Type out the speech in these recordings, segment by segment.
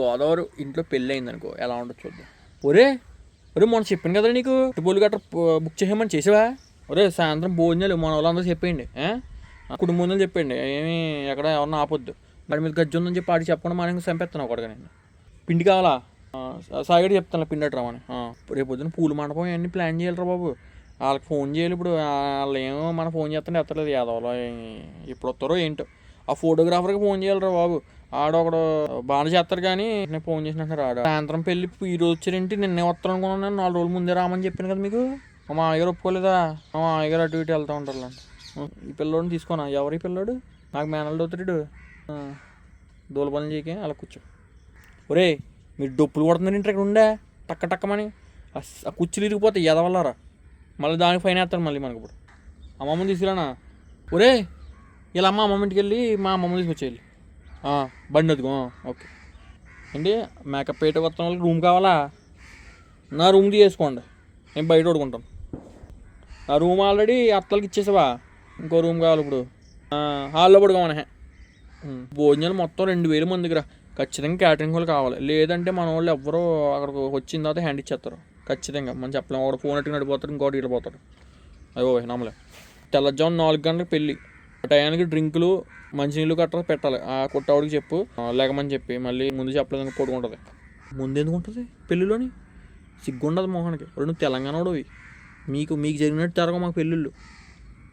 గోదావరి ఇంట్లో పెళ్ళి అయింది అనుకో ఎలా ఉండదు చూద్దాం. ఒరే ఒరే మొన్న చెప్పాను కదా నీకు టిపోలు గట్రా బుక్ చేసేయమని చేసావా? ఒరే సాయంత్రం భోజనాలు మన వాళ్ళందరూ చెప్పేయండి, కుటుంబంలో చెప్పండి, ఏమి ఎక్కడ ఎవరన్నా ఆపొద్దు. వాడి మీద గజ్జి ఉందని చెప్పి ఆడికి చెప్పకుండా మనం చంపేస్తాను ఒకటిగా. నేను పిండి కావాలా? సాయిగడ చెప్తాను పిండి అట్రా అని. రేపు పొద్దున పూల మండపం ఇవన్నీ ప్లాన్ చేయాలిరా బాబు. వాళ్ళకి ఫోన్ చేయాలి. ఇప్పుడు వాళ్ళు ఏమో మన ఫోన్ చేస్తుంటే ఎత్తలేదు యాదవలో, ఇప్పుడు వస్తారో ఏంటో. ఆ ఫోటోగ్రాఫర్కి ఫోన్ చేయాలిరా బాబు. ఆడొకడు బాగా చేస్తారు కానీ నేను ఫోన్ చేసినట్టు రాడు. సాయంత్రం పెళ్ళి ఈరోజు వచ్చారేంటి, నిన్నే వస్తాను అనుకున్నాను. నేను 4 రోజుల ముందే రామని చెప్పాను కదా మీకు. మా మామయ్యగారు ఒప్పుకోలేదా? మా మామయ్యగారు అటు ఇటు వెళ్తూ ఉంటారు. ఈ పిల్లోడిని తీసుకోనా? ఎవరి పిల్లోడు? నాకు మేనల్డ్ అవుతాడు. దూల పనులు చేయకే అలా కూర్చో. ఒరే మీరు డొప్పులు కొడుతున్నారు ఇంటి ఇక్కడ ఉండే టక్క టక్కమని ఆ కుర్చీలు ఇరిగిపోతాయి ఎదవల్లారా. మళ్ళీ దానికి ఫైన్ వేస్తారు మళ్ళీ మనకి. ఇప్పుడు అమ్మమ్మని తీసుకురానా? ఒరే ఇలా అమ్మమ్మ ఇంటికి వెళ్ళి మా అమ్మమ్మ తీసుకొచ్చేయాలి. బండి వద్దుకో. ఓకే అండి. మేకప్ పేట కొత్త వాళ్ళకి రూమ్ కావాలా? నా రూమ్ తీసుకోండి, నేను బయట పడుకుంటాను. నా రూమ్ ఆల్రెడీ అత్తలకి ఇచ్చేసావా? ఇంకో రూమ్ కావాలి ఇప్పుడు. హాల్లో పడుకోమనే. భోజనాలు మొత్తం 2000 మంది దగ్గర ఖచ్చితంగా క్యాటరింగ్ వాళ్ళు కావాలి. లేదంటే మన వాళ్ళు ఎవ్వరూ అక్కడికి వచ్చిన తర్వాత హ్యాండ్ ఇచ్చేస్తారు ఖచ్చితంగా. మనం చెప్పలేము. ఒకటి ఫోన్ అట్టుకుని నడిపోతాడు, ఇంకోటి ఇడిపోతాడు. అయ్యో నమ్మలే. తెల్లజాము 4 గంటలకు పెళ్ళి. టయానికి డ్రింకులు మంచినీళ్ళు గట్రా పెట్టాలి. ఆ కొట్టవాడికి చెప్పు లేకమని చెప్పి. మళ్ళీ ముందు చెప్పలేదు పడుకుంటుంది. ముందు ఎందుకు ఉంటుంది పెళ్ళిలోని? సిగ్గుండదు మోహన్కి. నువ్వు తెలంగాణోడివి. మీకు జరిగినట్టు జరగవు మాకు పెళ్ళిళ్ళు.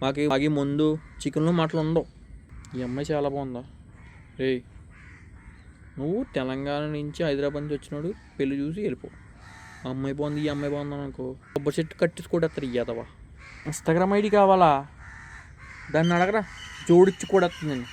మాకు ముందు చికెన్లో మాటలు ఉండవు. ఈ అమ్మాయి చాలా బాగుందా? రేయ్ నువ్వు తెలంగాణ నుంచి హైదరాబాద్ నుంచి వచ్చినాడు పెళ్ళి చూసి వెళ్ళిపో. ఆ అమ్మాయి బాగుంది, ఈ అమ్మాయి బాగుందని అనుకో, కొబ్బరి చెట్టు కట్టేసుకోవడేస్తారు. ఇయ్యదవా ఇన్స్టాగ్రామ్ ఐడి కావాలా? దాన్ని అడగరా, జోడించి కూడా వస్తుంది నేను.